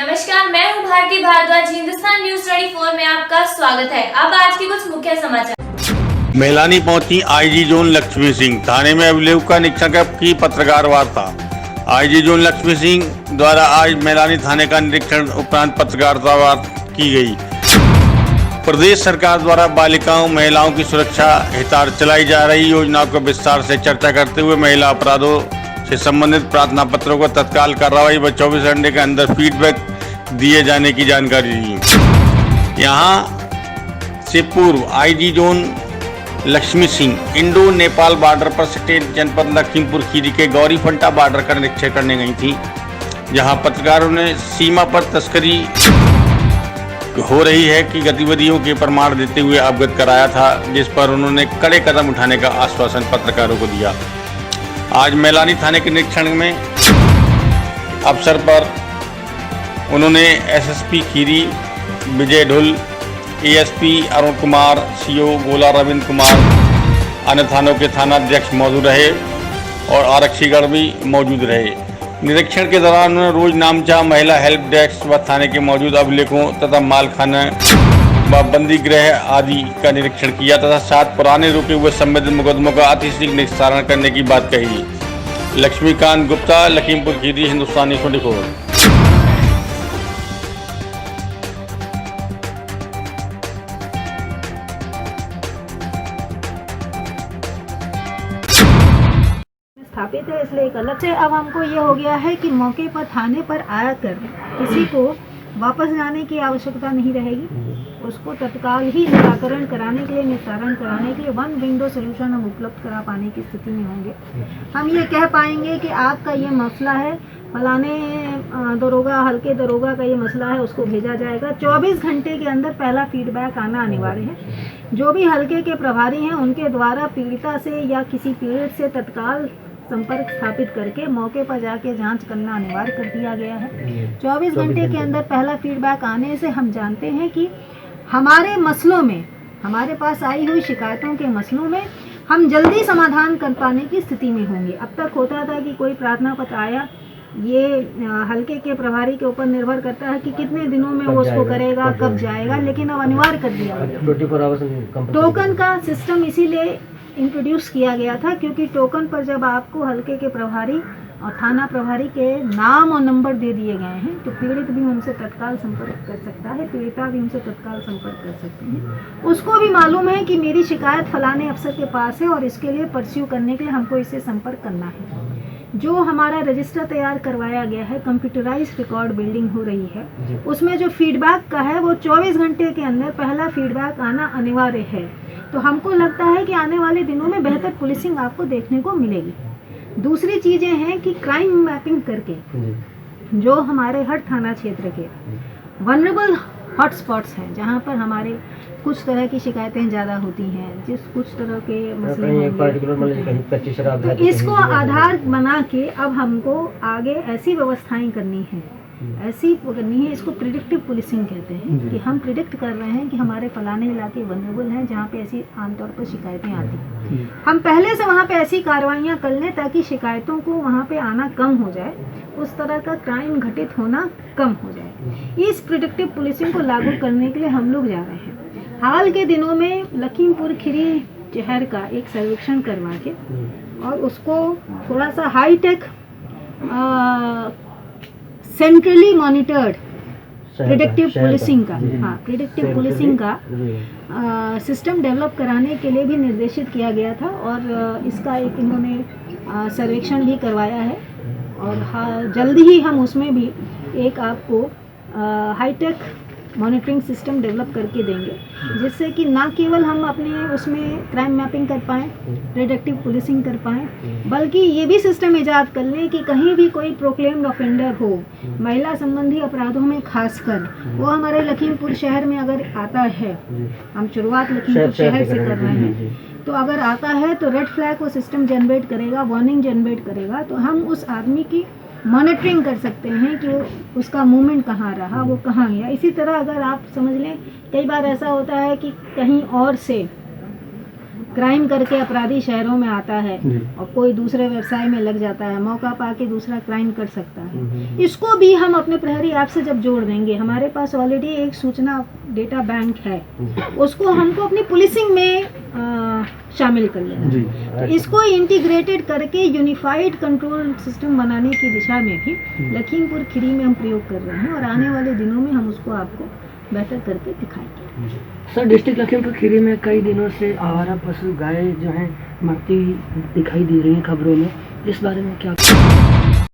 नमस्कार, मैं हूं भारती भारद्वाज। हिंदुस्तान न्यूज 24 में आपका स्वागत है। अब आज के कुछ मुख्य समाचार। मैलानी पहुंची आईजी जोन लक्ष्मी सिंह। थाने में अभिलेख का निरीक्षण की पत्रकार वार्ता। आईजी जोन लक्ष्मी सिंह द्वारा आज मैलानी थाने का निरीक्षण उपरांत पत्रकारिता वार्ता की गई। प्रदेश सरकार द्वारा बालिकाओं महिलाओं की सुरक्षा हितार्थ चलाई जा रही योजनाओं को विस्तार से चर्चा करते हुए महिला अपराधों से संबंधित प्रार्थना पत्रों को तत्काल कार्रवाई व 24 घंटे के अंदर फीडबैक दिए जाने की जानकारी दी। यहाँ से पूर्व IG zone Lakshmi Singh Indo Nepal border पर सटे जनपद लखीमपुर खीरी के गौरीफंटा बॉर्डर का निरीक्षण करने गई थी, जहां पत्रकारों ने सीमा पर तस्करी हो रही है कि गतिविधियों के प्रमाण देते हुए अवगत कराया था, जिस पर उन्होंने कड़े कदम उठाने का आश्वासन पत्रकारों को दिया। आज मैलानी थाने के निरीक्षण में अवसर पर उन्होंने एसएसपी खीरी विजय ढुल, एएसपी अरुण कुमार, सीओ गोला रविंद्र कुमार, अन्य थानों के थानाध्यक्ष मौजूद रहे और आरक्षीगण भी मौजूद रहे। निरीक्षण के दौरान उन्होंने रोज नामचा, महिला हेल्प डेस्क व थाने के मौजूद अभिलेखों तथा मालखाना व बंदी गृह आदि का निरीक्षण किया तथा साथ पुराने रुके हुए संबंधित मुकदमों का अतिशीघ्र निस्तारण करने की बात कही। लक्ष्मीकांत गुप्ता, लखीमपुर खीरी, हिंदुस्तानी 24। स्थापित है, इसलिए एक अलग से अब हमको ये हो गया है कि मौके पर थाने पर आकर किसी को वापस जाने की आवश्यकता नहीं रहेगी। उसको तत्काल ही निराकरण कराने के लिए, निस्तारण कराने के लिए वन विंडो सोल्यूशन हम उपलब्ध करा पाने की स्थिति में होंगे। हम ये कह पाएंगे कि आपका ये मसला है, फलाने दरोगा, हल्के दरोगा का ये मसला है, उसको भेजा जाएगा। 24 घंटे के अंदर पहला फीडबैक आना अनिवार्य है। जो भी हल्के के प्रभारी हैं उनके द्वारा पीड़िता से या किसी पीड़ित से तत्काल संपर्क स्थापित करके मौके पर जाके जांच करना अनिवार्य कर दिया गया है। 24 घंटे के अंदर पहला फीडबैक आने से हम जानते हैं कि हमारे मसलों में, हमारे पास आई हुई शिकायतों के मसलों में हम जल्दी समाधान कर पाने की स्थिति में होंगे। अब तक होता था कि कोई प्रार्थना पत्र आया, ये हल्के के प्रभारी के ऊपर निर्भर करता है कि कितने दिनों में वो उसको करेगा, कब जाएगा, लेकिन अब अनिवार्य कर दिया गया। टोकन का सिस्टम इसीलिए इंट्रोड्यूस किया गया था क्योंकि टोकन पर जब आपको हल्के के प्रभारी और थाना प्रभारी के नाम और नंबर दे दिए गए हैं तो पीड़ित भी उनसे तत्काल संपर्क कर सकता है, पीड़िता भी उनसे तत्काल संपर्क कर सकते हैं। उसको भी मालूम है कि मेरी शिकायत फलाने अफसर के पास है और इसके लिए परस्यू करने के लिए हमको इससे संपर्क करना है। जो हमारा रजिस्टर तैयार करवाया गया है, कंप्यूटराइज्ड रिकॉर्ड बिल्डिंग हो रही है, उसमें जो फीडबैक का है वो 24 घंटे के अंदर पहला फीडबैक आना अनिवार्य है। तो हमको लगता है कि आने वाले दिनों में बेहतर पुलिसिंग आपको देखने को मिलेगी। दूसरी चीज़ें हैं कि क्राइम मैपिंग करके जो हमारे हर थाना क्षेत्र के वनरेबल हॉटस्पॉट्स हैं, जहां पर हमारे कुछ तरह की शिकायतें ज़्यादा होती हैं, जिस कुछ तरह के मसले होंगे, तो इसको आधार बना के अब हमको आगे ऐसी व्यवस्थाएं करनी है, इसको प्रिडिक्टिव पुलिसिंग कहते हैं कि हम प्रिडिक्ट कर रहे हैं कि हमारे फलाने इलाके वनरेबल हैं जहाँ पे ऐसी आमतौर पर शिकायतें आती हैं। हम पहले से वहाँ पे ऐसी कार्रवाइयाँ कर लें ताकि शिकायतों को वहाँ पे आना कम हो जाए, उस तरह का क्राइम घटित होना कम हो जाए। इस प्रिडिक्टिव पुलिसिंग को लागू करने के लिए हम लोग जा रहे हैं। हाल के दिनों में लखीमपुर खीरी शहर का एक सर्वेक्षण करवा के और उसको थोड़ा सा hi tech centrally monitored predictive policing का, प्रिडिक्टिव पुलिसिंग का सिस्टम डेवलप कराने के लिए भी निर्देशित किया गया था और इसका एक इन्होंने सर्वेक्षण भी करवाया है और जल्दी ही हम उसमें भी एक आपको हाईटेक मॉनिटरिंग सिस्टम डेवलप करके देंगे, जिससे कि ना केवल हम अपने उसमें क्राइम मैपिंग कर पाएँ, प्रिडिक्टिव पुलिसिंग कर पाएँ, बल्कि ये भी सिस्टम ईजाद कर लें कि कहीं भी कोई प्रोक्लेम्ड ऑफेंडर हो, महिला संबंधी अपराधों में खासकर, वो हमारे लखीमपुर शहर में अगर आता है, हम शुरुआत लखीमपुर शहर से कर रहे हैं, तो अगर आता है तो रेड फ्लैग वो सिस्टम जनरेट करेगा, वार्निंग जनरेट करेगा, तो हम उस आदमी की मॉनिटरिंग कर सकते हैं कि उसका मूवमेंट कहाँ रहा, वो कहाँ गया। इसी तरह अगर आप समझ लें, कई बार ऐसा होता है कि कहीं और से क्राइम करके अपराधी शहरों में आता है जी। और कोई दूसरे व्यवसाय में लग जाता है, मौका पाके दूसरा क्राइम कर सकता है। इसको भी हम अपने प्रहरी ऐप से जब जोड़ देंगे, हमारे पास ऑलरेडी एक सूचना डेटा बैंक है, उसको हमको अपनी पुलिसिंग में शामिल कर लेना जी। तो इसको इंटीग्रेटेड करके यूनिफाइड कंट्रोल सिस्टम बनाने की दिशा में भी लखीमपुर खीरी में हम प्रयोग कर रहे हैं और आने वाले दिनों में हम उसको आपको बेहतर करके दिखाएंगे। सर, डिस्ट्रिक्ट लखीमपुर खीरी में कई दिनों से आवारा पशु गाय जो हैं मरती दिखाई दे रही हैं खबरों में, इस बारे में क्या